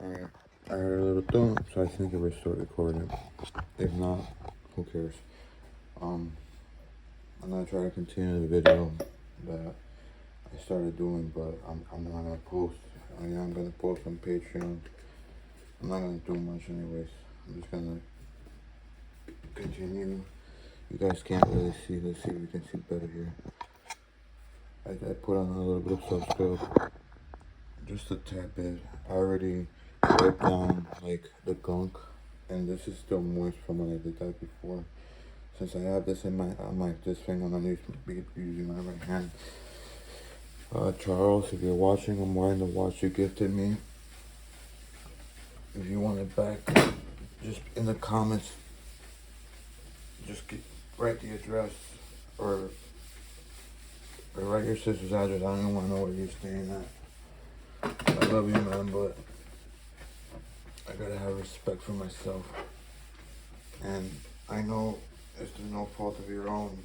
Alright, I heard a little thump, so I think it restored recording. If not, who cares? I'm gonna try to continue the video that I started doing, but I'm not gonna post. I am gonna post on Patreon. I'm not gonna do much anyways. I'm just gonna continue. You guys can't really see. Let's see if you can see better here. I put on a little bit of subscribe, just a tad bit. I already wiped down like the gunk, and this is still moist from when I did that before. Since I have this in my, I'm like this thing, I'm gonna be using my right hand. Charles, if you're watching, I'm wearing the watch you gifted me. If you want it back, just in the comments, just write the address or write your sister's address. I don't even want to know where you're staying at. I love you, man, but I gotta have respect for myself. And I know it's no fault of your own.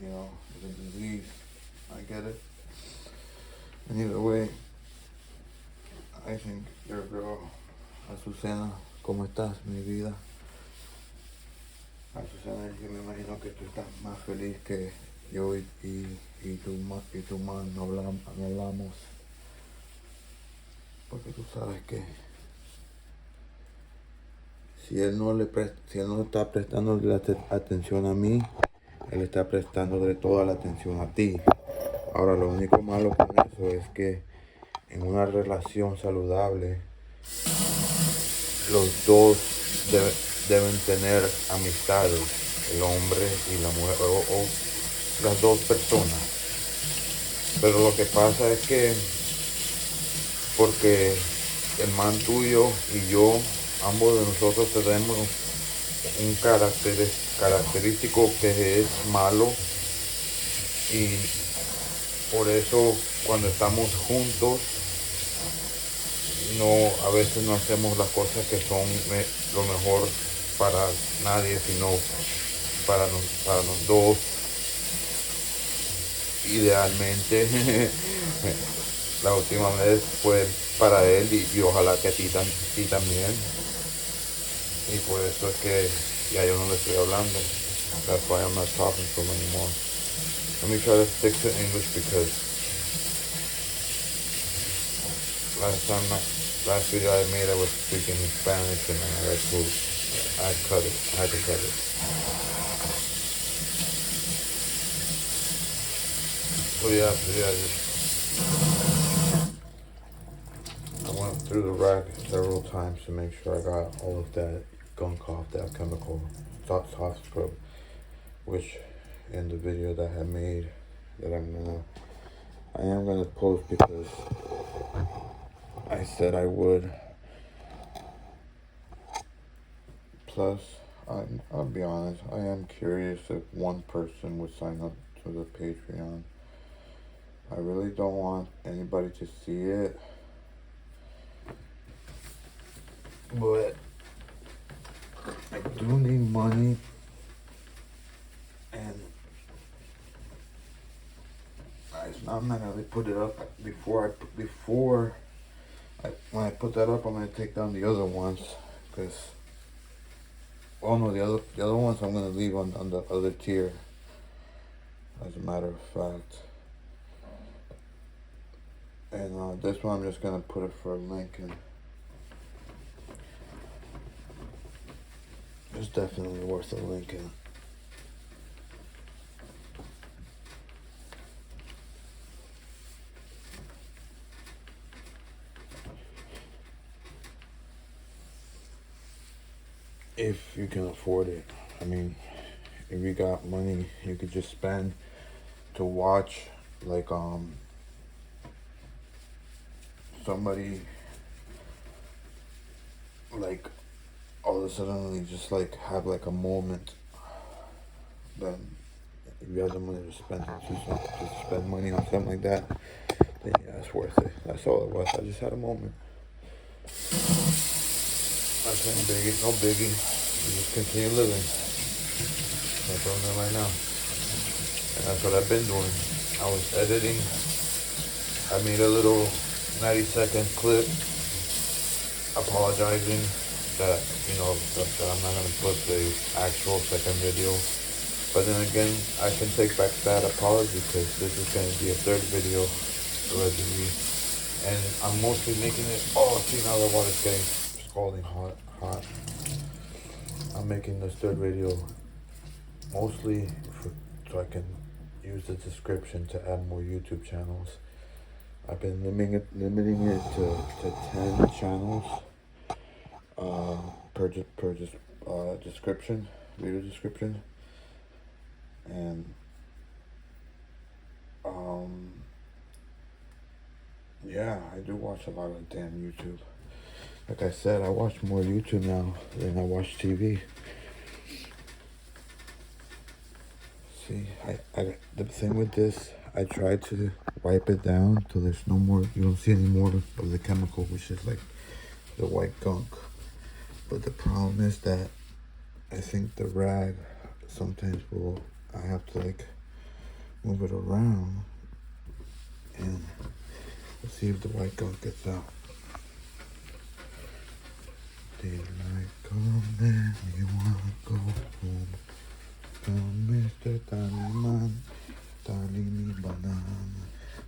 You know, it's a disease. I get it. And either way, I think your girl, Azucena, ¿cómo estás, mi vida? Azucena, yo me imagino que tú estás más feliz que yo y tu man no hablamos. Porque tú sabes que si él no está prestando atención a mí, él está prestándole toda la atención a ti. Ahora, lo único malo con eso es que en una relación saludable, los dos deben tener amistades, el hombre y la mujer, o las dos personas. Pero lo que pasa es que, porque el man tuyo y yo, ambos de nosotros tenemos un característico que es malo, y por eso cuando estamos juntos a veces no hacemos las cosas que son lo mejor para nadie, sino para los dos. Idealmente la última vez fue para él y ojalá que a ti también. Y por eso es que ya yo no le estoy hablando. That's why I'm not talking to him anymore. Let me try to stick to English because last video I made, I was speaking in Spanish and I had to cut it. So yeah, I went through the rack several times to make sure I got all of that gunk off, that chemical soft scrub, which in the video that I made that I am gonna post because I said I would. Plus, I'll be honest, I am curious if one person would sign up to the Patreon. I really don't want anybody to see it, but I do need money, and I'm not gonna put it up when I put that up. I'm gonna take down the other ones because, oh no, the other ones I'm gonna leave on the other tier. As a matter of fact, and this one I'm just gonna put it for a link, and it's definitely worth a link. And if you can afford it, I mean, if you got money you could just spend to watch like somebody like all of a sudden just like have like a moment, then if you have the money to spend money on something like that, then yeah, it's worth it. That's all it was. I just had a moment. Nothing biggie, no biggie. We just continue living. That's what I'm doing right now. And that's what I've been doing. I was editing. I made a little 90-second clip apologizing that, that I'm not gonna put the actual second video. But then again, I can take back that apology because this is gonna be a third video already. And I'm mostly making it, see, now the water's getting scalding hot. I'm making this third video mostly so I can use the description to add more YouTube channels. I've been limiting it to 10 channels per description, video description. And yeah, I do watch a lot of damn YouTube. Like I said, I watch more YouTube now than I watch TV. See, I the thing with this, I try to wipe it down till there's no more, you don't see any more of the chemical, which is like the white gunk. But the problem is that I think the rag sometimes I have to like move it around and see if the white gunk gets out. Daylight come and you wanna go home. Come, Mr. Tallyman, tally me banana.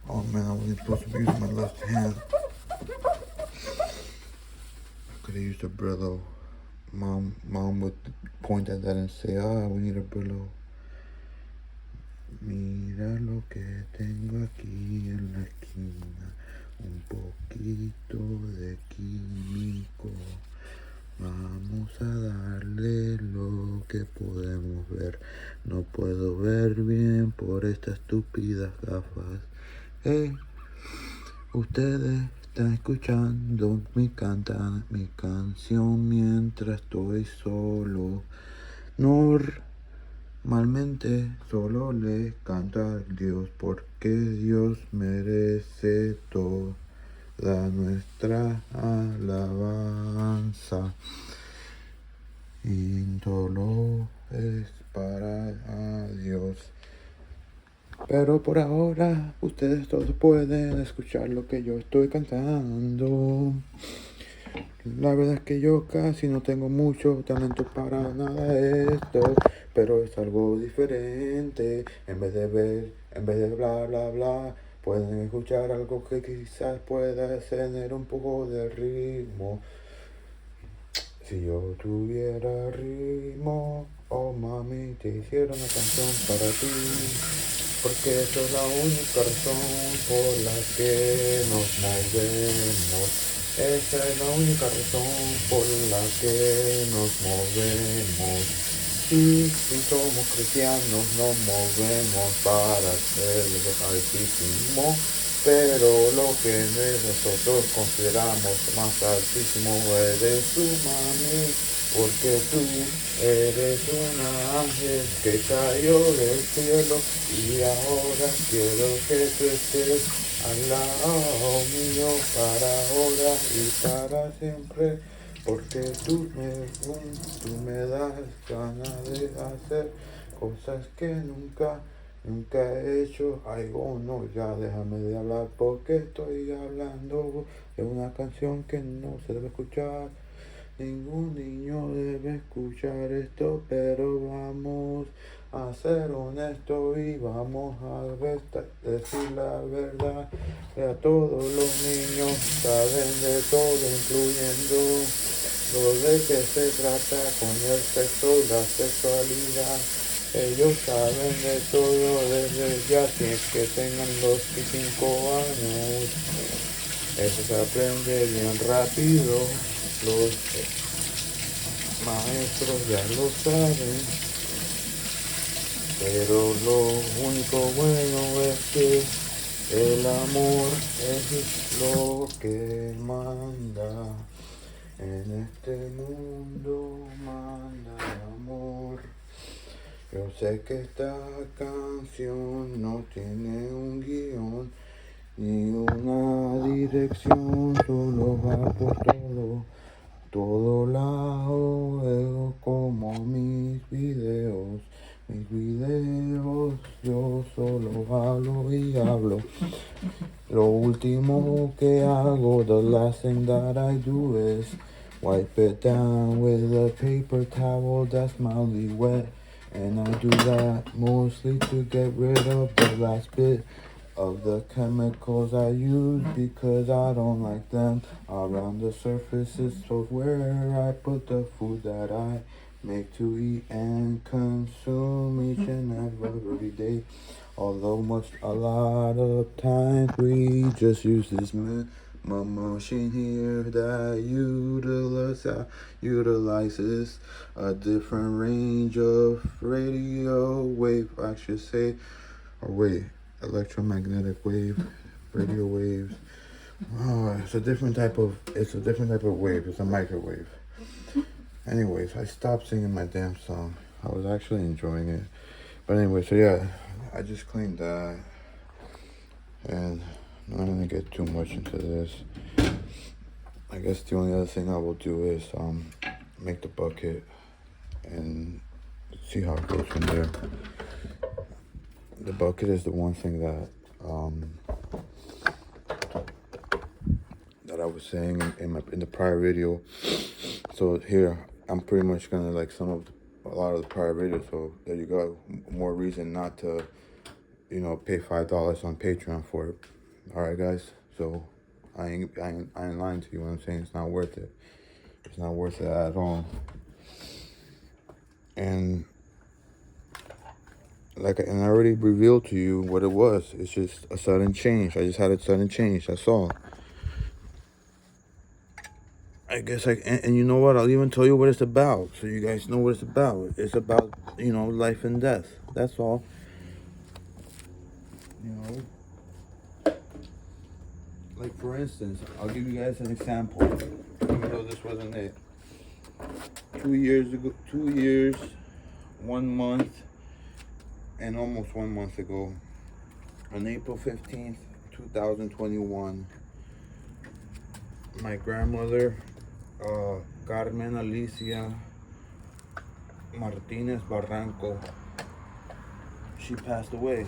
Oh man, I wasn't supposed to be using my left hand. Could have used a Brillo. Mom would point at that and say, we need a Brillo. Mira lo que tengo aquí en la esquina, un poquito de químico. Vamos a darle lo que podemos ver. No puedo ver bien por estas estúpidas gafas. Hey, ustedes están escuchando mi canción mientras estoy solo. Normalmente solo le canto a Dios porque Dios merece toda nuestra alabanza. Y todo es para Dios. Pero por ahora ustedes todos pueden escuchar lo que yo estoy cantando. La verdad es que yo casi no tengo mucho talento para nada de esto, pero es algo diferente. En vez de bla bla bla, pueden escuchar algo que quizás pueda tener un poco de ritmo. Si yo tuviera ritmo, oh mami, te hiciera una canción para ti, porque esa es la única razón por la que nos movemos. Esa es la única razón por la que nos movemos. Y si somos cristianos nos movemos para hacer el altísimo, pero lo que nosotros consideramos más altísimo eres tú, mami, porque tú eres un ángel que cayó del cielo y ahora quiero que tú estés al lado mío para ahora y para siempre, porque tú me das ganas de hacer cosas que nunca he hecho. Ay, no, ya déjame de hablar porque estoy hablando de una canción que no se debe escuchar. Ningún niño debe escuchar esto, pero vamos a ser honestos y vamos a decir la verdad. A todos los niños saben de todo, incluyendo lo de que se trata con el sexo y la sexualidad. Ellos saben de todo desde ya que tengan los 5 años. Eso se aprende bien rápido. Los maestros ya lo saben. Pero lo único bueno es que el amor es lo que manda. En este mundo manda el amor. Yo sé que esta canción no tiene un guión ni una dirección, solo va por todo lado, como mis videos. Yo solo hablo y hablo. Lo último que hago, the last thing that I do is wipe it down with a paper towel that's mildly wet. And I do that mostly to get rid of the last bit of the chemicals I use, because I don't like them around the surfaces of where I put the food that I make to eat and consume each and every day. Although a lot of times we just use this machine here that utilizes a different range of radio wave, I should say, or wait, electromagnetic wave, radio waves. Oh, it's a different type of wave. It's a microwave. Anyways, I stopped singing my damn song. I was actually enjoying it. But anyway, so yeah, I just cleaned that. And I'm not gonna get too much into this. I guess the only other thing I will do is make the bucket and see how it goes from there. The bucket is the one thing that that I was saying in the prior video. So here I'm pretty much gonna like a lot of the prior videos. So there you go. More reason not to, pay $5 on Patreon for it. All right, guys. So I ain't lying to you when I'm saying it's not worth it. It's not worth it at all. And I already revealed to you what it was. It's just a sudden change. I just had a sudden change. That's all. I guess and you know what? I'll even tell you what it's about, so you guys know what it's about. It's about, life and death. That's all. Like for instance, I'll give you guys an example. Even though this wasn't it. 2 years ago, 2 years, 1 month, and almost 1 month ago, on April 15th, 2021, my grandmother, Carmen Alicia Martinez Barranco, she passed away.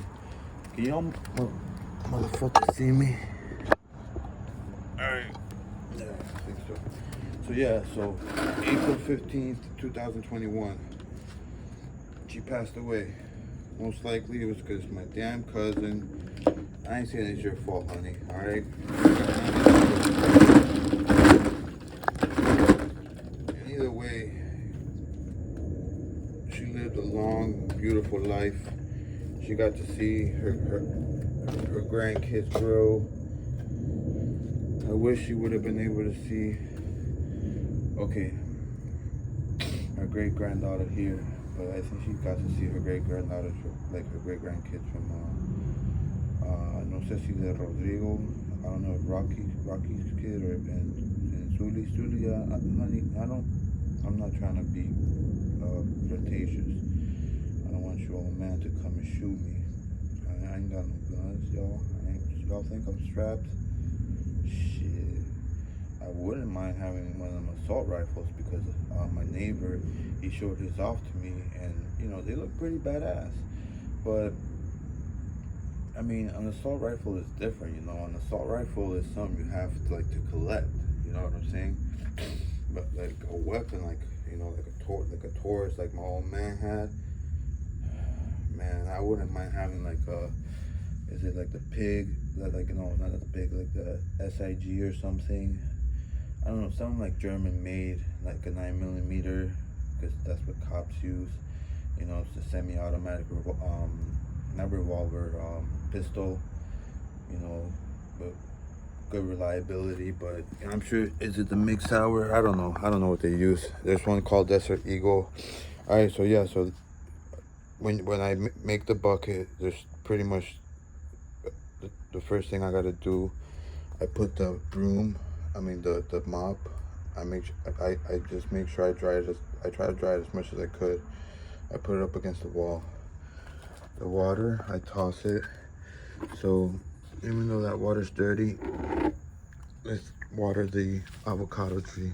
Can y'all motherfuckers see me? Alright. Yeah, I think so. So April 15th, 2021, she passed away. Most likely it was because my damn cousin, I ain't saying it's your fault, honey, alright? And either way, she lived a long, beautiful life. She got to see her grandkids grow. I wish she would have been able to see, her great-granddaughter here, but I think she got to see her great-granddaughters, like her great-grandkids from, no sé si de Rodrigo, I don't know if Rocky's kid, or and Zuli, honey, I'm not trying to be flirtatious. I don't want your old man to come and shoot me. I ain't got no guns, y'all. Y'all think I'm strapped? Shit. I wouldn't mind having one of them assault rifles, because my neighbor, he showed his off to me, and they look pretty badass. But I mean, an assault rifle is different. An assault rifle is something you have to collect. You know what I'm saying? But like a weapon, like a Taurus, like my old man had. Man, I wouldn't mind having is it like the pig? Not the pig, like the SIG or something. I don't know, something like German made, like a 9mm, because that's what cops use. It's a semi-automatic, not revolver, pistol. But good reliability. But I'm sure, is it the MiG Sauer? I don't know what they use. There's one called Desert Eagle. All right, so yeah, so when I make the bucket, there's pretty much the first thing I gotta do. I put the broom, the mop. I just make sure I dry it. I try to dry it as much as I could. I put it up against the wall. The water, I toss it. So even though that water's dirty, let's water the avocado tree.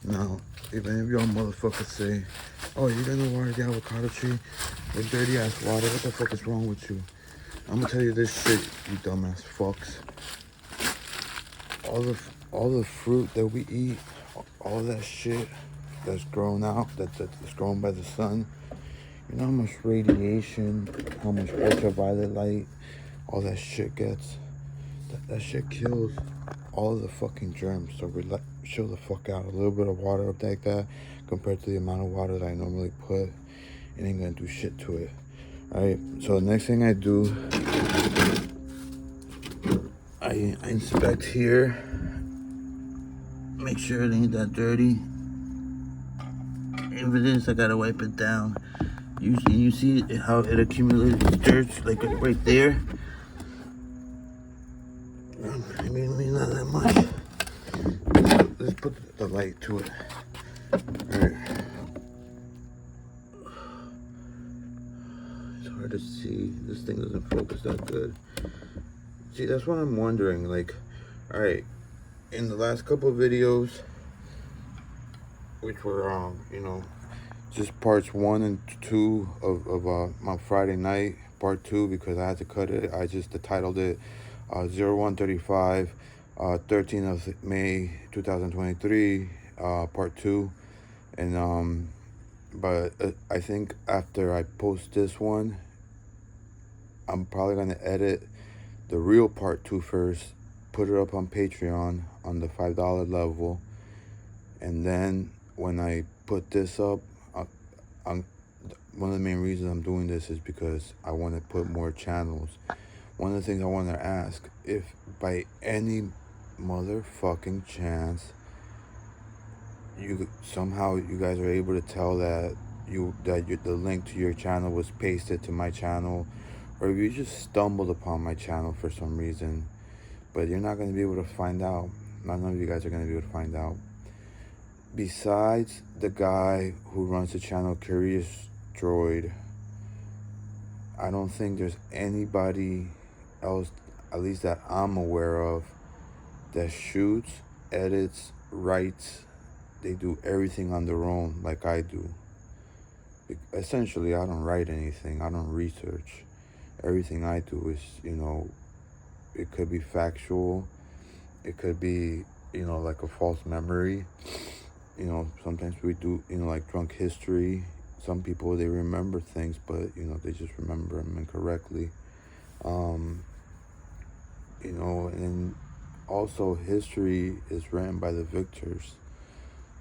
Now, if any of y'all motherfuckers say, oh, you're gonna water the avocado tree with dirty ass water, what the fuck is wrong with you? I'm gonna tell you this shit, you dumbass fucks. all the fruit that we eat, all that shit that's grown out, that's grown by the sun. You know how much radiation, how much ultraviolet light, all that shit gets. That shit kills all of the fucking germs. So we chill the fuck out. A little bit of water up like that, compared to the amount of water that I normally put, it ain't gonna do shit to it. Alright, so the next thing I do, I inspect here, make sure it ain't that dirty. If it is, I gotta wipe it down. You see how it accumulates dirt, like right there? I mean not that much. Let's put the light to it. Alright. It's hard to see. This thing doesn't focus that good. See, that's what I'm wondering. Like, alright, in the last couple of videos, which were, you know, just parts 1 and 2 of my Friday night, part 2, because I had to cut it. I just titled it 0135, 13th of May 2023, part 2. And but I think after I post this one, I'm probably gonna edit the real part 2 first, put it up on Patreon on the $5 level, and then when I put this up, one of the main reasons I'm doing this is because I want to put more channels. One of the things I want to ask, if by any motherfucking chance somehow you guys are able to tell that the link to your channel was pasted to my channel, or if you just stumbled upon my channel for some reason, but you're not going to be able to find out. None of you guys are going to be able to find out. Besides the guy who runs the channel, Curious Droid, I don't think there's anybody else, at least that I'm aware of, that shoots, edits, writes. They do everything on their own like I do. Essentially, I don't write anything. I don't research. Everything I do is, you know, it could be factual. It could be, you know, like a false memory. You know, sometimes we do, you know, like drunk history. Some people, they remember things, but, you know, they just remember them incorrectly. You know, and also history is written by the victors.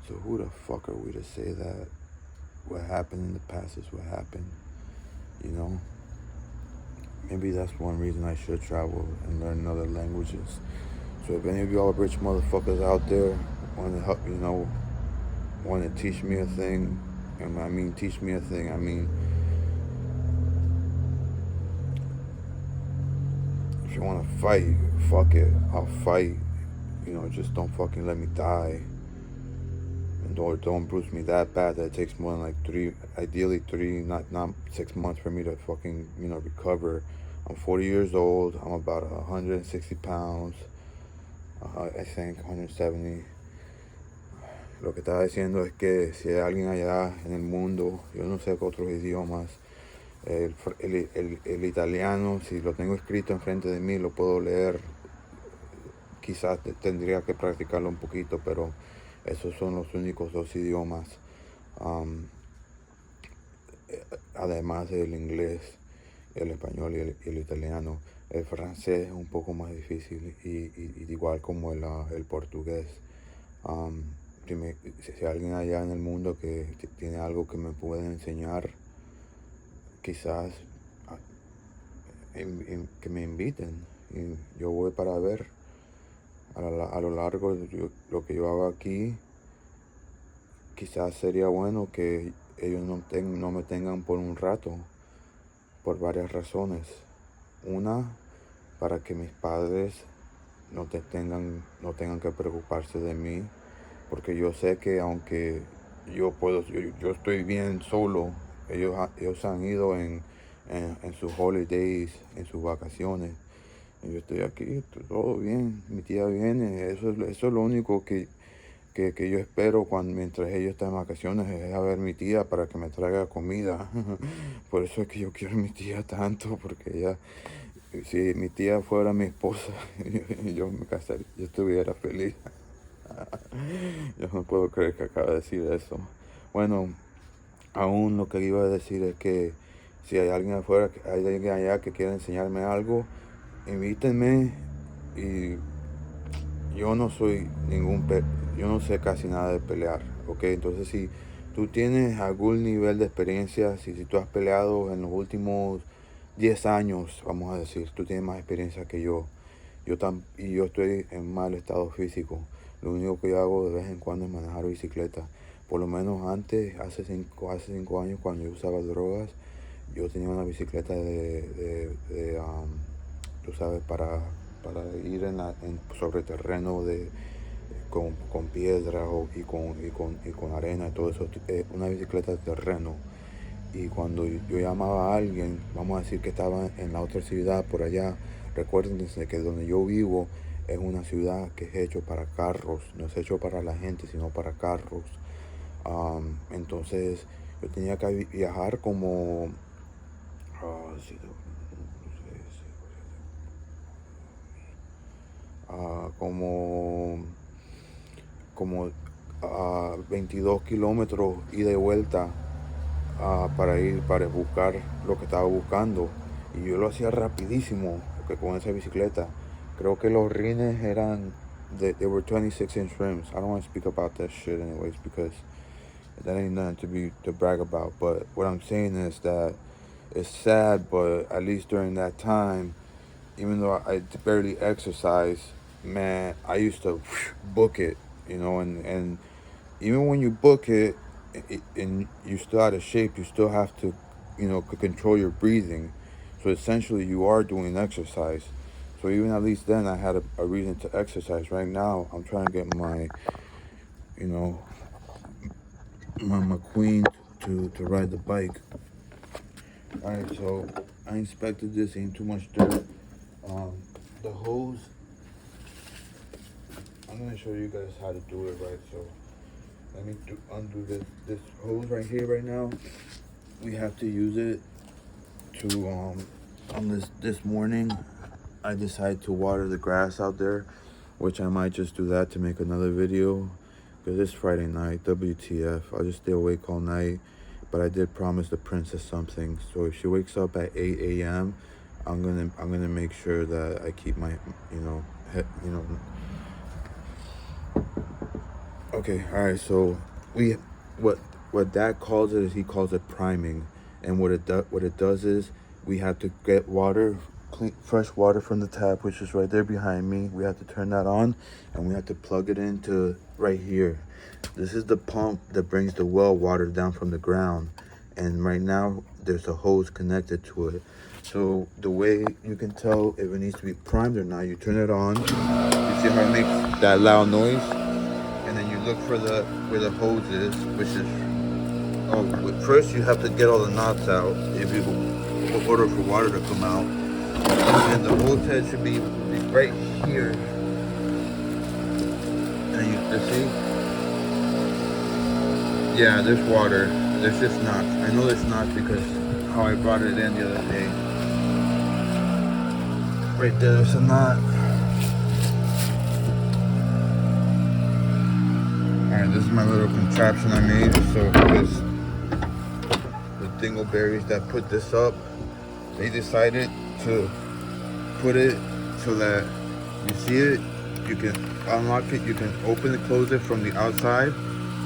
So who the fuck are we to say that what happened in the past is what happened, you know? Maybe that's one reason I should travel and learn other languages. So if any of y'all rich motherfuckers out there want to help, you know, want to teach me a thing, and I mean teach me a thing, I mean, if you want to fight, fuck it, I'll fight. You know, just don't fucking let me die. And don't bruise me that bad that it takes more than like ideally 3, not 6 months for me to fucking, you know, recover. I'm 40 years old. I'm about 160 pounds. I think 170. Lo que estaba diciendo es que si hay alguien allá en el mundo, yo no sé otros idiomas, el italiano, si lo tengo escrito enfrente de mí, lo puedo leer. Quizás tendría que practicarlo un poquito, pero esos son los únicos 2 idiomas. Además del inglés, el español y el italiano. El francés es un poco más difícil, y igual como el portugués. Si hay alguien allá en el mundo que tiene algo que me pueda enseñar, quizás que me inviten y yo voy para ver. A lo largo de lo que yo hago aquí, quizás sería bueno que ellos no me tengan por un rato, por varias razones. Una, para que mis padres no tengan que preocuparse de mí, porque yo sé que aunque yo estoy bien solo, ellos han ido en sus holidays, en sus vacaciones. Yo estoy aquí, todo bien, mi tía viene, eso es lo único que yo espero mientras ellos están en vacaciones, es a ver mi tía para que me traiga comida. Por eso es que yo quiero a mi tía tanto, porque ella Si mi tía fuera mi esposa, yo me casaría, yo estuviera feliz. Yo no puedo creer que acaba de decir eso. Bueno, aún lo que iba a decir es que si hay alguien afuera, hay alguien allá que quiera enseñarme algo, invítenme. Y yo no soy yo no sé casi nada de pelear, ¿ok? Entonces si tú tienes algún nivel de experiencia, si tú has peleado en los últimos 10 años, vamos a decir, tú tienes más experiencia que y yo estoy en mal estado físico. Lo único que yo hago de vez en cuando es manejar bicicleta. Por lo menos antes, hace 5 años, cuando yo usaba drogas, yo tenía una bicicleta tú sabes, para ir sobre terreno con piedra y con arena, todo eso, una bicicleta de terreno. Y cuando yo llamaba a alguien, vamos a decir que estaba en la otra ciudad por allá, recuérdense que donde yo vivo es una ciudad que es hecho para carros, no es hecho para la gente, sino para carros. Entonces yo tenía que viajar como, sí, como 22 kilómetros ida y vuelta para buscar lo que estaba buscando. Y yo lo hacía rapidísimo, porque con esa bicicleta. Creo que los rines they were 26-inch rims. I don't want to speak about that shit anyways, because that ain't nothing to brag about. But what I'm saying is that it's sad, but at least during that time, even though I barely exercise, man, I used to book it, and even when you book it, and you're still out of shape, you still have to, control your breathing. So essentially, you are doing exercise. So even at least then, I had a reason to exercise. Right now, I'm trying to get you know, my queen to ride the bike. All right, so I inspected this, ain't too much dirt. The hose, I'm gonna show you guys how to do it right. So let me undo this hose right here right now. We have to use it to on this morning. I decided to water the grass out there, which I might just do that to make another video, because it's Friday night. WTF? I'll just stay awake all night. But I did promise the princess something, so if she wakes up at 8 a.m., I'm gonna make sure that I keep my Okay, all right. So what Dad calls it is, he calls it priming, and what it does is, we have to get water, clean fresh water from the tap, which is right there behind me. We have to turn that on, and we have to plug it into right here. This is the pump that brings the well water down from the ground, and right now there's a hose connected to it. So the way you can tell if it needs to be primed or not, you turn it on. You see how it makes that loud noise? And then you look for where the hose is, which is, first you have to get all the knots out if you order for water to come out. And the hose head should be right here. And you see? Yeah, there's water. There's just knots. I know there's knots because how I brought it in the other day. Right there's a knot. Alright, this is my little contraption I made. So the dingleberries that put this up, they decided to put it so that you see it, you can unlock it, you can open and close it from the outside.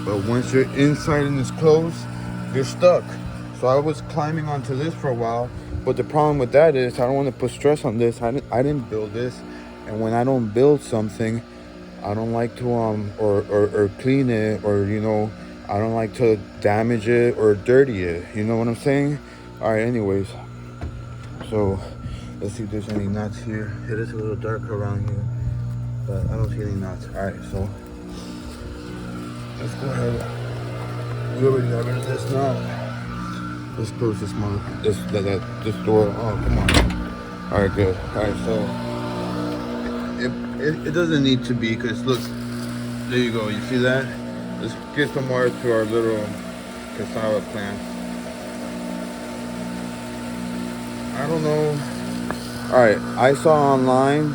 But once you're inside and it's closed, you're stuck. So I was climbing onto this for a while, but the problem with that is I don't want to put stress on this. I didn't build this, and when I don't build something, I don't like to or clean it, or I don't like to damage it or dirty it. You know what I'm saying? All right. Anyways, so let's see if there's any knots here. It is a little dark around here, but I don't see any knots. All right. So let's go ahead. We already got rid of this now. Let's close this this door. Oh, come on. All right. Good. All right. So. It doesn't need to be, because look, there you go, you see that? Let's get some water to our little cassava plant. I don't know All right, I saw online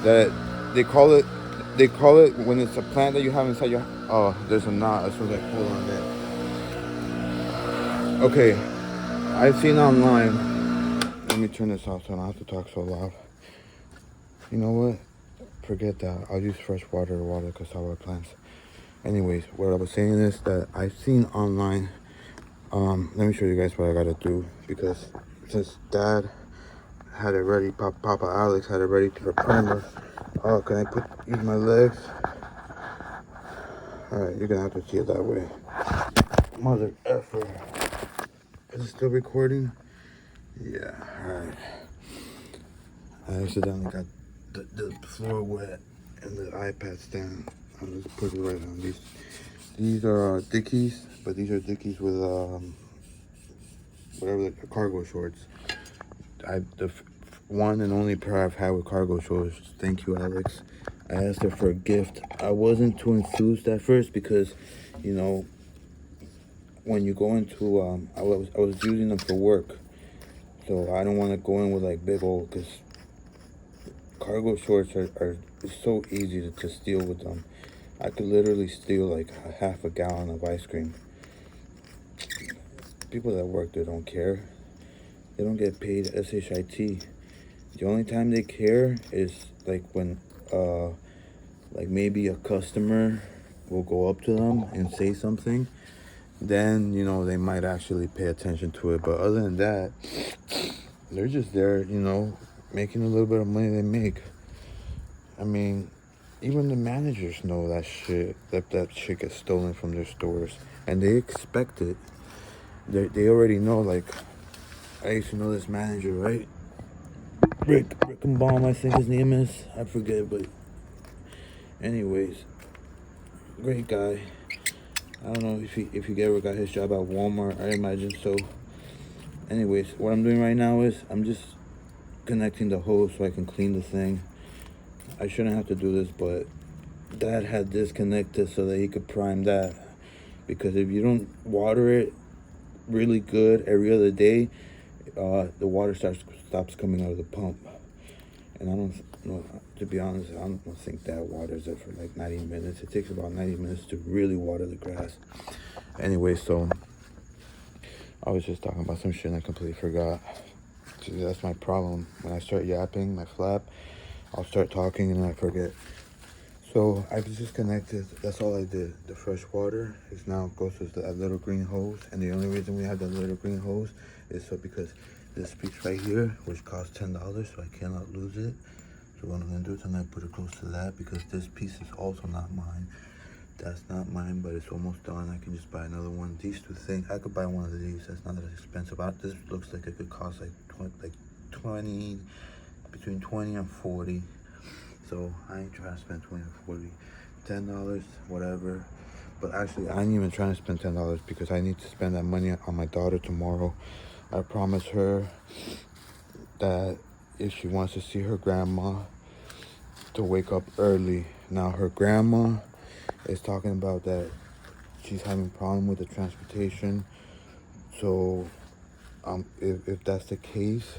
that they call it they call it when it's a plant that you have inside your. Oh, there's a knot. As soon as I pull on it. Okay, I've seen online. Let me turn this off so I don't have to talk so loud. You know what? Forget that. I'll use fresh water to water cassava plants. Anyways, what I was saying is that I've seen online. Let me show you guys what I gotta do because since Dad had it ready, Papa Alex had it ready to the primer. Oh, can I use my legs? Alright, you're gonna have to see it that way. Mother effer. Is it still recording? Yeah, alright. I accidentally got the floor wet and the iPad stand. I'll just put it right on these. These are Dickies, but these are Dickies with whatever the cargo shorts. The one and only pair I've had with cargo shorts. Thank you, Alex. I asked her for a gift. I wasn't too enthused at first because, you know, when you go into I was using them for work, so I don't want to go in with like big old because cargo shorts are it's so easy to steal with them. I could literally steal like half a gallon of ice cream. People that work there don't care. They don't get paid SHIT. The only time they care is like when like maybe a customer will go up to them and say something, then you know they might actually pay attention to it. But other than that, they're just there, you know, making a little bit of money they make. I mean, even the managers know that shit gets stolen from their stores, and they expect it. They already know. Like, I used to know this manager, right? Rickenbaum, I think his name is. I forget, but anyways, great guy. I don't know if he ever got his job at Walmart. I imagine so. Anyways, what I'm doing right now is I'm just connecting the hose so I can clean the thing. I shouldn't have to do this, but Dad had this connected so that he could prime that. Because if you don't water it really good every other day, the water stops coming out of the pump. And I don't know, to be honest, I don't think Dad waters it for like 90 minutes. It takes about 90 minutes to really water the grass. Anyway, so I was just talking about some shit and I completely forgot. See, that's my problem. When I start yapping, my flap, I'll start talking and I forget. So I've just connected, that's all I did. The fresh water is now goes to that little green hose. And the only reason we have that little green hose is so because this piece right here, which costs $10, so I cannot lose it. So what I'm gonna do tonight, put it close to that because this piece is also not mine. That's not mine, but it's almost done. I can just buy another one. These two things, I could buy one of these. That's not that expensive. This looks like it could cost like 20, between 20 and 40. So I ain't trying to spend 20 or 40. $10, whatever. But actually, I ain't even trying to spend $10 because I need to spend that money on my daughter tomorrow. I promised her that if she wants to see her grandma, to wake up early. Now her grandma is talking about that she's having a problem with the transportation. So if that's the case,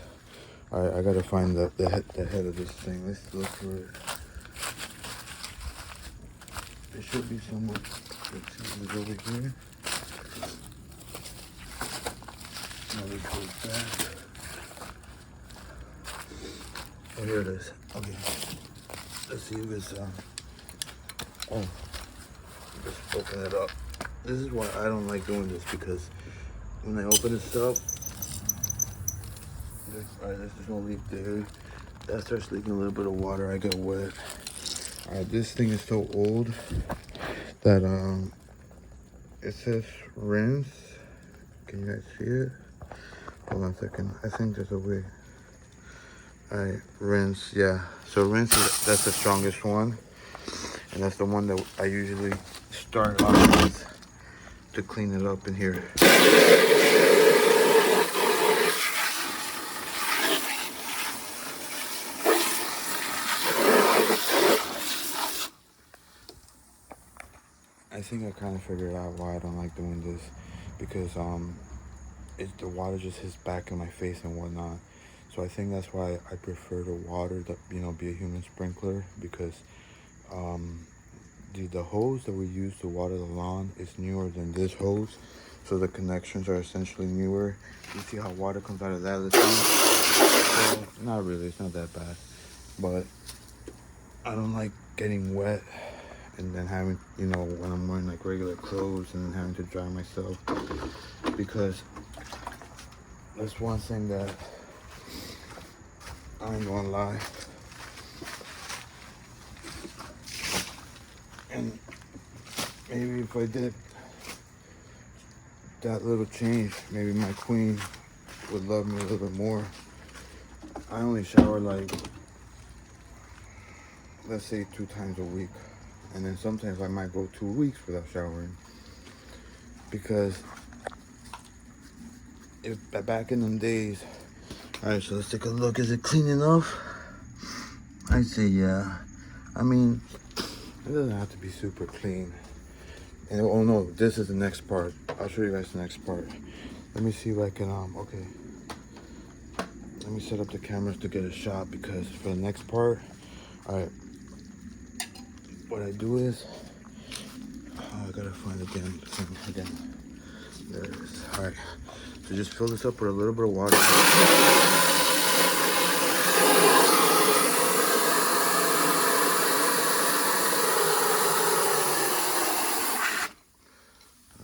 I gotta find the head of this thing. Let's look for it. There should be somewhere. Let's see, it's over here. Now we go back. Oh, here it is. Okay. Let's see if it's oh, just open it up. This is why I don't like doing this because when I open this up, alright, there's no leak there. That starts leaking a little bit of water. I get wet. Alright, this thing is so old that it says rinse. Can you guys see it? Hold on a second. I think there's a way. Alright, rinse. Yeah. So rinse that's the strongest one, and that's the one that I usually start off with to clean it up in here. I think I kind of figured out why I don't like doing this, because the water just hits back in my face and whatnot. So I think that's why I prefer to water the, be a human sprinkler, because the hose that we use to water the lawn is newer than this hose. So the connections are essentially newer. You see how water comes out of that? Well, not really, it's not that bad. But I don't like getting wet and then having, when I'm wearing like regular clothes and then having to dry myself, because that's one thing that I ain't gonna lie. And maybe if I did that little change, maybe my queen would love me a little bit more. I only shower like, let's say 2 times a week. And then sometimes I might go 2 weeks without showering. Because if back in them days, alright, so let's take a look. Is it clean enough? I say yeah. I mean, it doesn't have to be super clean. And oh no, this is the next part. I'll show you guys the next part. Let me see if I can, okay. Let me set up the cameras to get a shot, because for the next part, alright, what I do is, I gotta find the damn thing again. There it is. Alright, so just fill this up with a little bit of water.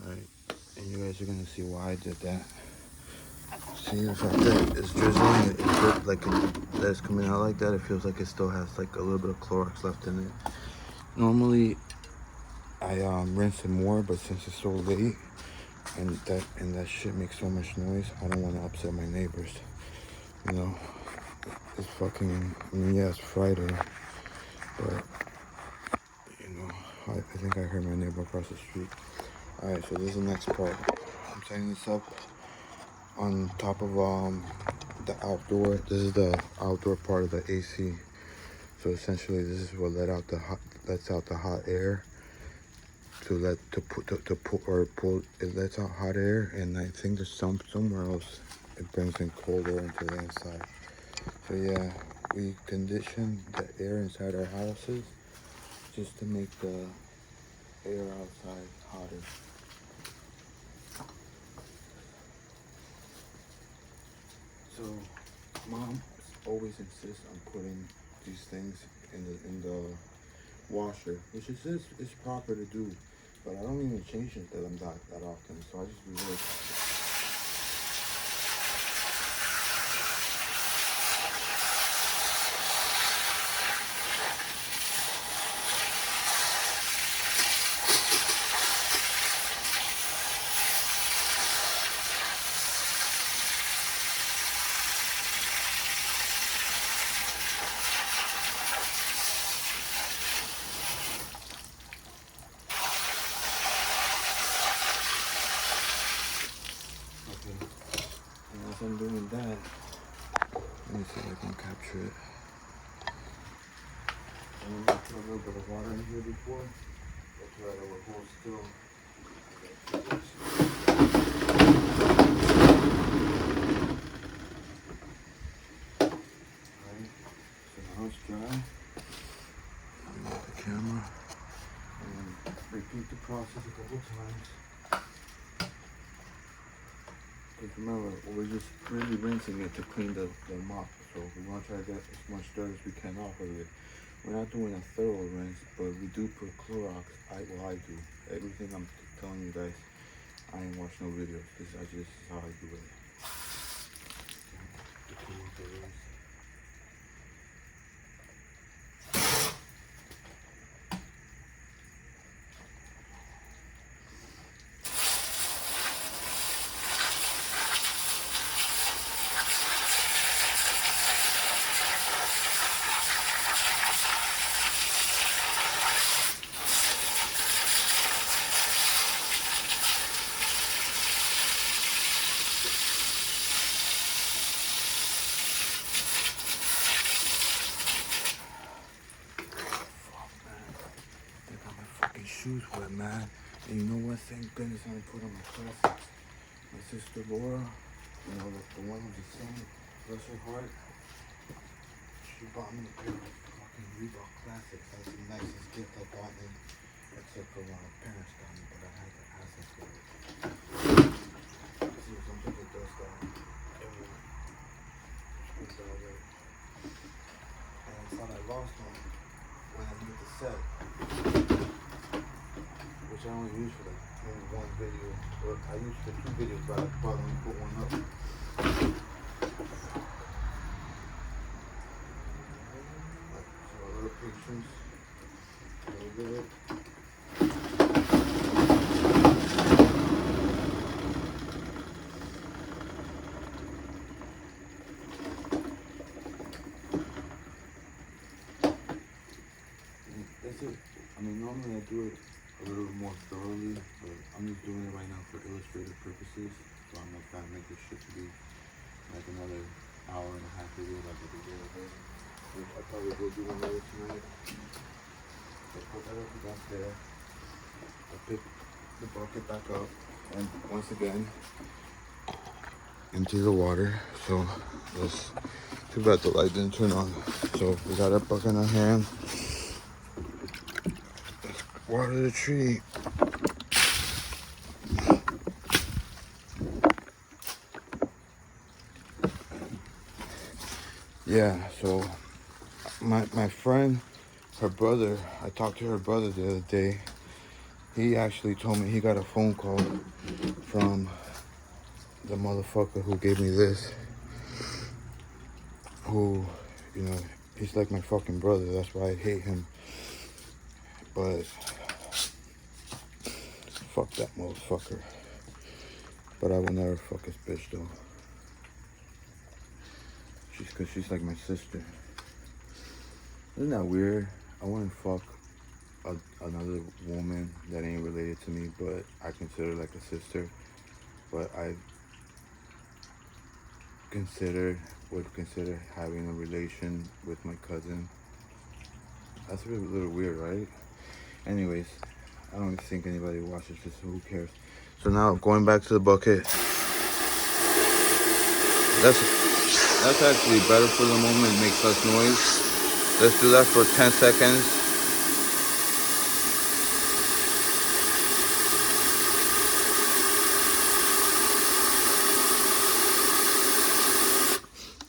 Alright, and you guys are gonna see why I did that. See the fact that it's drizzling, it feels like that's coming out like that. It feels like it still has like a little bit of Clorox left in it. Normally, I rinse it more, but since it's so late and that shit makes so much noise, I don't want to upset my neighbors. It's fucking. I mean, yeah, it's Friday, but I think I heard my neighbor across the street. All right, so this is the next part. I'm setting this up on top of the outdoor. This is the outdoor part of the AC. So essentially, this is what lets out the hot air. Pull. It lets out hot air, and I think there's somewhere else it brings in cold air into the inside. So yeah, we condition the air inside our houses just to make the air outside hotter. So mom always insists on putting these things in the washer, which is proper to do, but I don't even change it that often, so I just reverse it. As I'm doing that, let me see if I can capture it. I'm gonna put a little bit of water in here before. That's right, I will hold still. Alright, so now it's dry. I'm off the camera and repeat the process a couple times. Because remember, we're just really rinsing it to clean the mop. So we want to try to get as much dirt as we can off of it. We're not doing a thorough rinse, but we do put Clorox. I do. Everything I'm telling you guys, I ain't watched no videos. This is how I do it. Shoes wet, man. And you know what? Thank goodness I put on my classics. My sister Laura, the one who's the same, bless her heart, she bought me a pair of fucking Reebok Classics. That's the nicest gift I bought me, except for when my parents got me, but I had to ask them for it. See if something that does that. Screws that way. And I thought I lost one when I made the set, which I only used for like maybe one video. Or I used for 2 videos, but I probably only put one up. So a little patience. A little bit. That's it. I mean, normally I do it a little more thoroughly, but I'm just doing it right now for illustrative purposes. So I'm not trying to make this shit to be like another hour and a half video like I did the other day. Which I probably will do one later tonight. So put that up back there. I'll pick the bucket back up and once again empty the water. So let's, too bad the light didn't turn on. So we got our bucket in our hand. Let's water the tree. Yeah, so my friend, her brother, I talked to her brother the other day. He actually told me he got a phone call from the motherfucker who gave me this. Who, you know, he's like my fucking brother. That's why I hate him. But fuck that motherfucker. But I will never fuck his bitch though. Cause she's like my sister. Isn't that weird? I wouldn't fuck another woman that ain't related to me, but I consider like a sister. But I would consider having a relation with my cousin. That's a little weird, right? Anyways, I don't think anybody watches this, so who cares? So now going back to the bucket. That's actually better for the moment, it makes less noise. Let's do that for 10 seconds.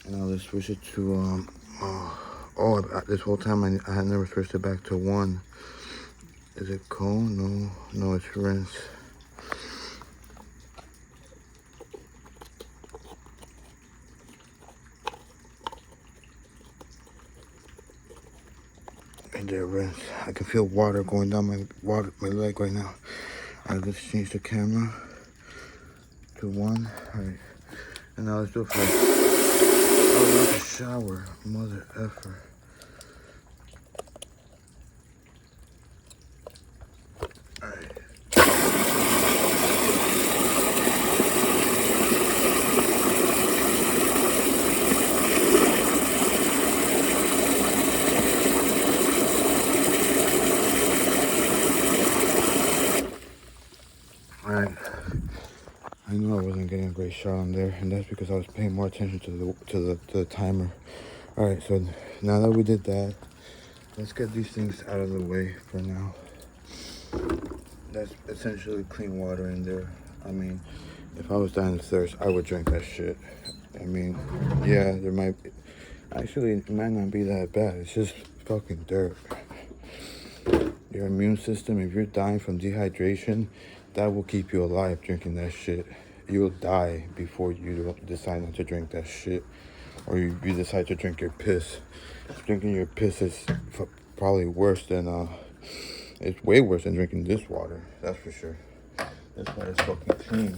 And now let's switch it to, this whole time I had never switched it back to 1. Is it cone? No, it's rinse. And there, rinse. I can feel water going down my leg right now. Alright, let's change the camera to 1. Alright. And now let's do it for like a shower. Mother effer. Alright. Alright, I knew I wasn't getting a great shot on there, and that's because I was paying more attention to the timer. Alright, so now that we did that, let's get these things out of the way for now. That's essentially clean water in there. I mean, if I was dying of thirst, I would drink that shit. I mean, yeah, it might not be that bad. It's just fucking dirt. Your immune system, if you're dying from dehydration, that will keep you alive drinking that shit. You'll die before you decide not to drink that shit. Or you decide to drink your piss. Drinking your piss is probably worse than, it's way worse than drinking this water. That's for sure. That's why it's fucking clean.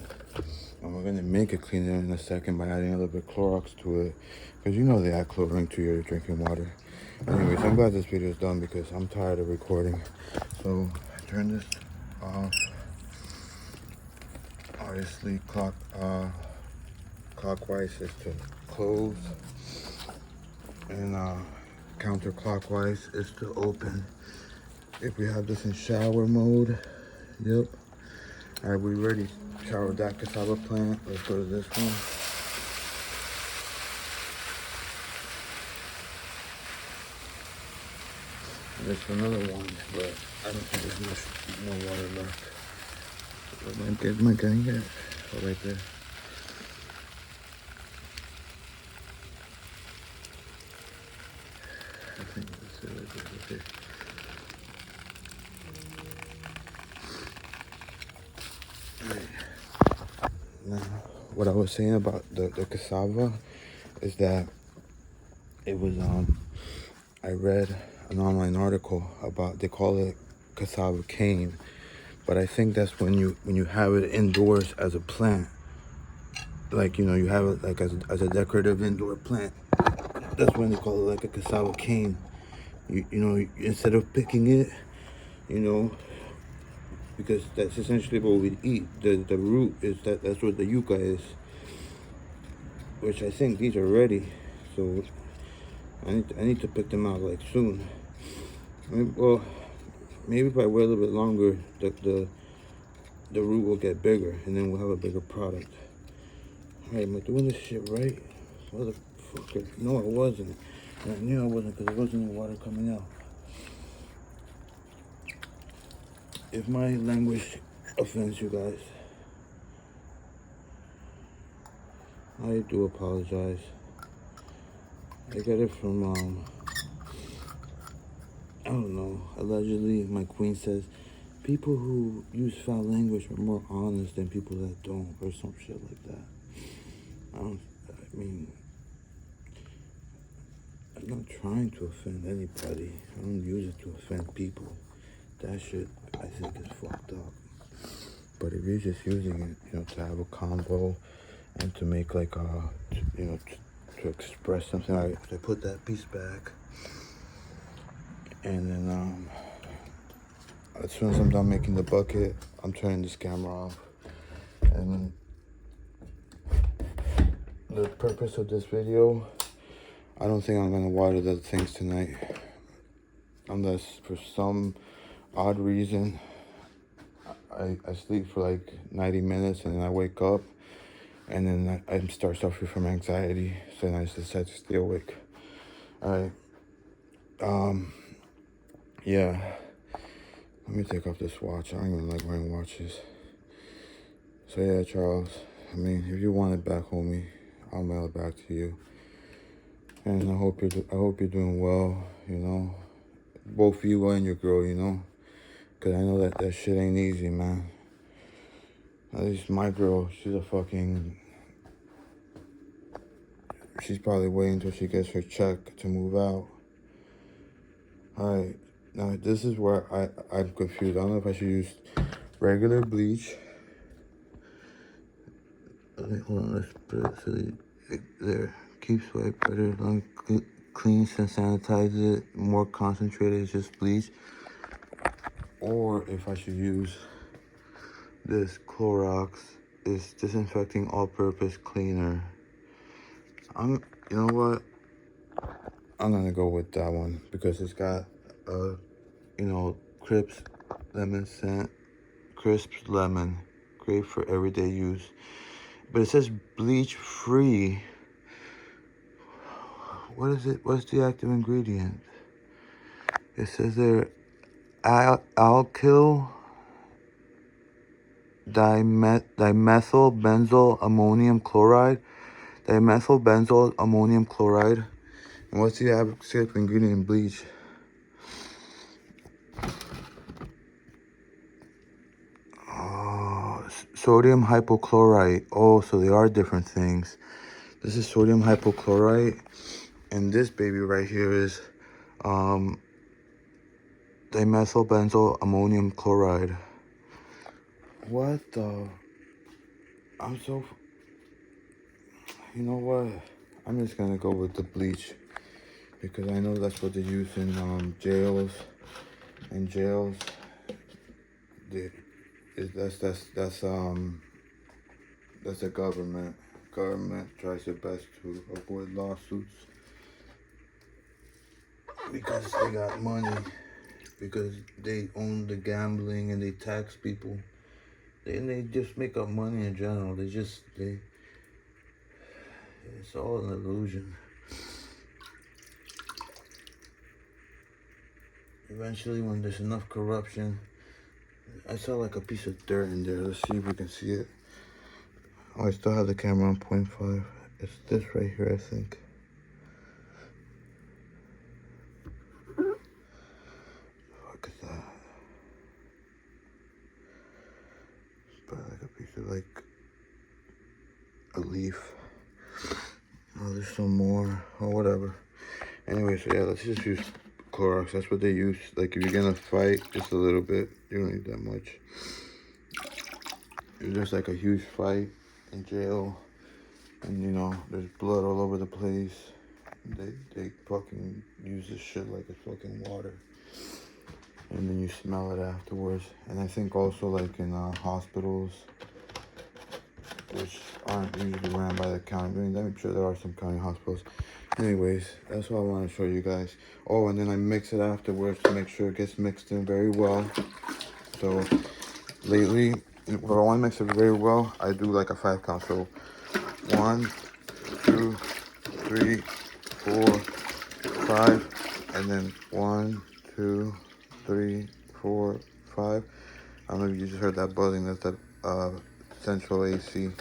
And we're gonna make it cleaner in a second by adding a little bit of Clorox to it. Because you know they add chlorine to your drinking water. Anyways, I'm glad this video is done because I'm tired of recording. So, turn this off. Obviously, clockwise is to close. And counterclockwise is to open. If we have this in shower mode, yep. Alright, we already showered that cassava plant. Let's go to this one. There's another one, but I don't think there's much more water left. Am I getting it? Oh, right there. I think that's it right there. Okay. Now, what I was saying about the cassava is that it was I read an online article about, they call it cassava cane, but I think that's when you have it indoors as a plant, like, you know, you have it like as a decorative indoor plant. That's when they call it like a cassava cane. You know, instead of picking it, you know, because that's essentially what we eat. The root is that's what the yucca is, which I think these are ready. So I need to pick them out like soon. Maybe if I wait a little bit longer, the root will get bigger, and then we'll have a bigger product. Alright, am I doing this shit right? Motherfucker. No, I wasn't. And I knew I wasn't, because there wasn't any water coming out. If my language offends you guys, I do apologize. I got it from, I don't know, allegedly, my queen says, people who use foul language are more honest than people that don't, or some shit like that. I mean, I'm not trying to offend anybody. I don't use it to offend people. That shit, I think, is fucked up. But if you're just using it, you know, to have a convo and to make like you know, to express something, I put that piece back, and then as soon as I'm done making the bucket, I'm turning this camera off. And the purpose of this video, I don't think I'm gonna water the things tonight, unless for some odd reason I sleep for like 90 minutes and then I wake up and then I start suffering from anxiety, so then I just decide to stay awake. Alright, yeah, let me take off this watch. I don't even like wearing watches. So yeah, Charles, I mean, if you want it back, homie, I'll mail it back to you. And I hope you're doing well, you know, both you and your girl, you know, because I know that shit ain't easy, man. At least my girl, she's probably waiting until she gets her check to move out. Alright, now this is where I'm confused. I don't know if I should use regular bleach. Hold on, let's put it so there. Keeps white better, cleans and sanitizes it. More concentrated, it's just bleach. Or if I should use this Clorox, is disinfecting all-purpose cleaner. You know what? I'm gonna go with that one because it's got you know, crisp lemon scent, crisp lemon, great for everyday use. But it says bleach free. What is it? What's the active ingredient? It says there alkyl dimethyl benzyl ammonium chloride. Dimethyl benzyl ammonium chloride. And what's the active ingredient in bleach? Oh, sodium hypochlorite. Oh, so they are different things. This is sodium hypochlorite, and this baby right here is dimethyl benzyl ammonium chloride. What the? You know what? I'm just gonna go with the bleach because I know that's what they use in jails. In jails, that's the government. Government tries their best to avoid lawsuits because they got money, because they own the gambling and they tax people. They just make up money in general. It's all an illusion. eventually when there's enough corruption, I saw like a piece of dirt in there. Let's see if we can see it. Oh, I still have the camera on 0.5. It's this right here, I think. Fuck is that? It's probably like a piece of like a leaf. Oh, there's some more or whatever. Anyway, so yeah, let's just use Clorox. That's what they use. Like if you're gonna fight just a little bit, you don't need that much. If there's like a huge fight in jail and you know there's blood all over the place, they fucking use this shit like it's fucking water, and then you smell it afterwards. And I think also like in hospitals, which aren't usually ran by the county. I mean, I'm sure there are some county hospitals. Anyways, that's what I want to show you guys. Oh, and then I mix it afterwards to make sure it gets mixed in very well. So lately, if I want to mix it very well, I do like a 5 count. So 1, 2, 3, 4, 5, and then 1, 2, 3, 4, 5. I don't know if you just heard that buzzing. That's that central AC.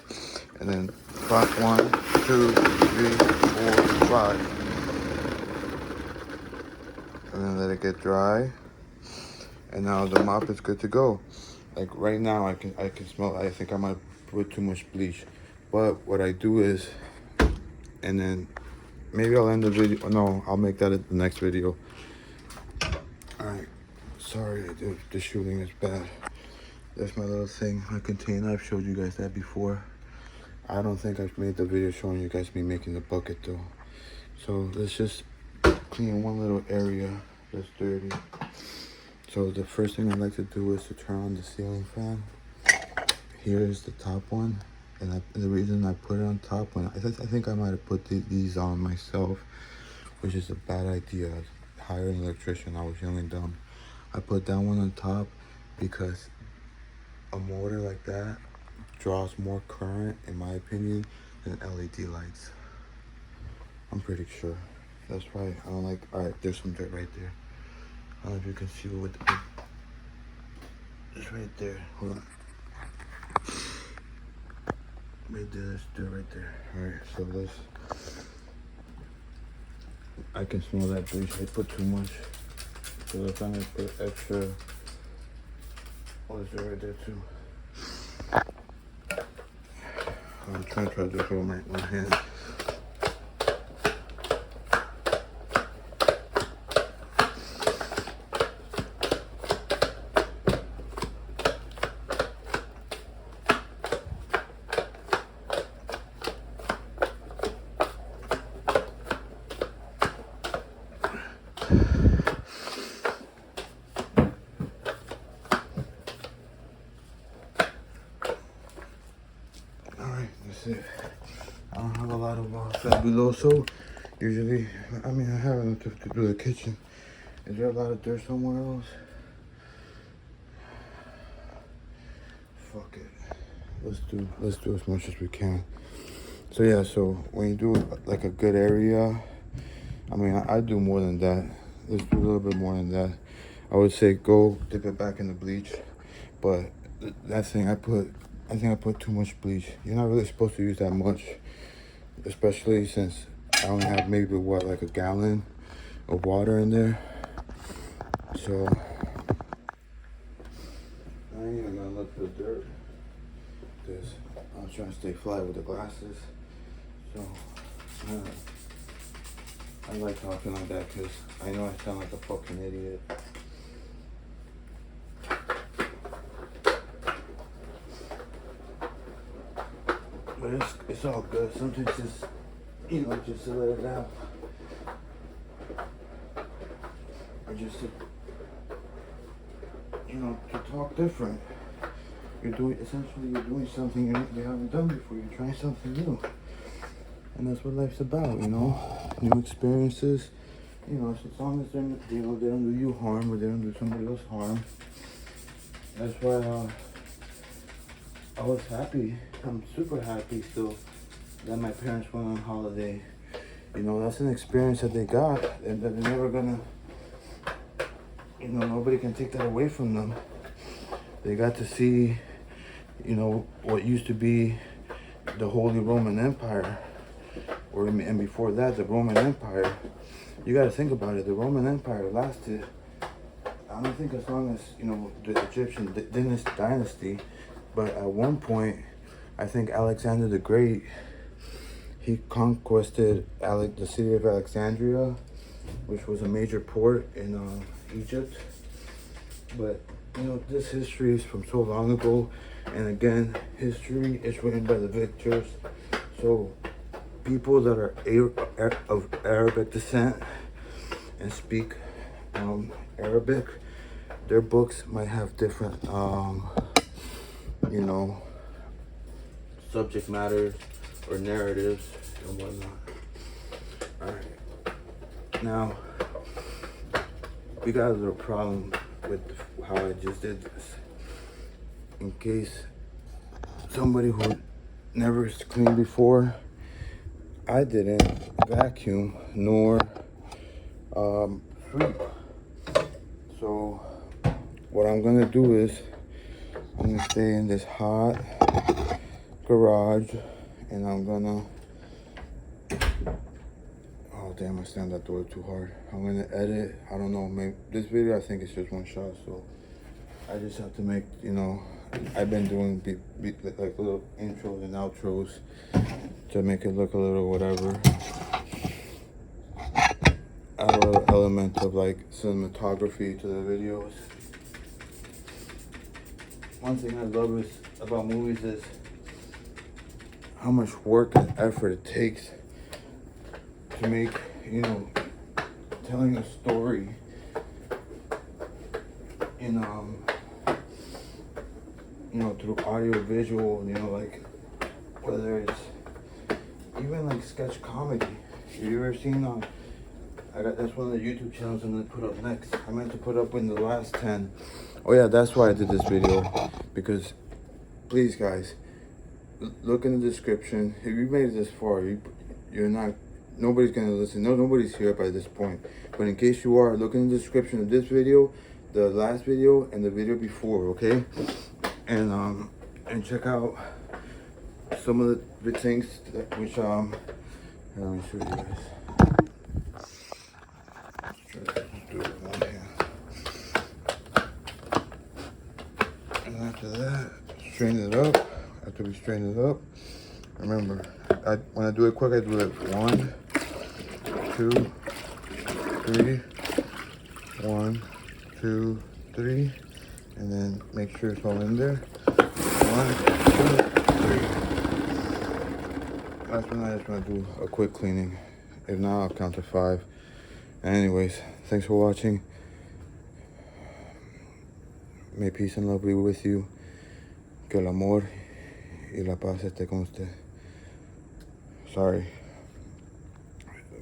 And then 1, 2, 3, 4, 5. And then let it get dry. And now the mop is good to go. Like right now, I can smell. I think I might put too much bleach. But what I do is, and then maybe I'll end the video. No, I'll make that at the next video. All right. Sorry, the shooting is bad. That's my little thing, my container. I've showed you guys that before. I don't think I've made the video showing you guys me making the bucket though. So let's just clean one little area that's dirty. So the first thing I like to do is to turn on the ceiling fan. Here is the top one, and the reason I put it on top, I think I might have put these on myself, which is a bad idea. Hire an electrician. I was young and dumb. I put that one on top because a motor like that draws more current, in my opinion, than LED lights. I'm pretty sure. That's why I don't like. All right, there's some dirt right there. I don't know if you can see it with the. It's right there. Hold on. Right there, there's dirt right there. All right, so let's. I can smell that bleach. I put too much. So if I'm gonna put extra. Oh, there's dirt right there too. I'm trying to do it with my hand. That's it. I don't have a lot of Fabuloso. Usually, I mean, I have enough to do the kitchen. Is there a lot of dirt somewhere else? Fuck it. Let's do as much as we can. So yeah, so when you do like a good area, I mean, I do more than that. Let's do a little bit more than that. I would say go dip it back in the bleach, but that thing I think I put too much bleach. You're not really supposed to use that much, especially since I only have maybe what, like a gallon of water in there. So I ain't even gonna look for the dirt because I'm trying to stay fly with the glasses. So I like talking like that because I know I sound like a fucking idiot. But it's all good. Sometimes just, just to let it out. Or just to, to talk different. You're doing something you haven't done before. You're trying something new. And that's what life's about, New experiences. As long as they don't do you harm or they don't do somebody else harm. That's why I was happy. I'm super happy still that my parents went on holiday. That's an experience that they got and that they're never gonna, you know, nobody can take that away from them. They got to see, you know, what used to be the Holy Roman Empire, and before that, the Roman Empire. You got to think about it. The Roman Empire lasted, I don't think as long as, you know, the Egyptian dynasty, but at one point, I think Alexander the Great, he conquered the city of Alexandria, which was a major port in Egypt. But, you know, this history is from so long ago. And again, history is written by the victors. So people that are of Arabic descent and speak Arabic, their books might have different, you know, subject matters or narratives and whatnot. All right. Now, we got a little problem with how I just did this. In case somebody who never cleaned before, I didn't vacuum nor sweep. So what I'm gonna do is I'm gonna stay in this hot garage and I'm gonna, oh damn, I slammed that door too hard. I'm gonna edit, I don't know, maybe this video I think it's just one shot, so I just have to make, you know, I've been doing like little intros and outros to make it look a little whatever. Add a little element of like cinematography to the videos. One thing I love about movies is how much work and effort it takes to make, you know, telling a story in you know, through audio visual, you know, like whether it's even like sketch comedy. Have you ever seen that's one of the YouTube channels I'm gonna put up next. I meant to put up in the last 10. Oh yeah, that's why I did this video, because please guys, look in the description. If you made it this far, you're not, nobody's gonna listen. No, nobody's here by this point. But in case you are, look in the description of this video, the last video, and the video before, okay? And check out some of the things which let me show you guys. Do it with one hand. And after that, strain it up. After we strain it up, remember, when I do it quick, I do it 1, 2, 3, 1, 2, 3, and then make sure it's all in there. 1, 2, 3. Last one, I just want to do a quick cleaning. If not, I'll count to 5. Anyways, thanks for watching. May peace and love be with you. Que el amor y la paz esté con usted. Sorry.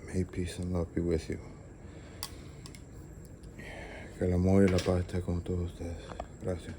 May peace and love be with you. Que el amor y la paz esté con todos ustedes. Gracias.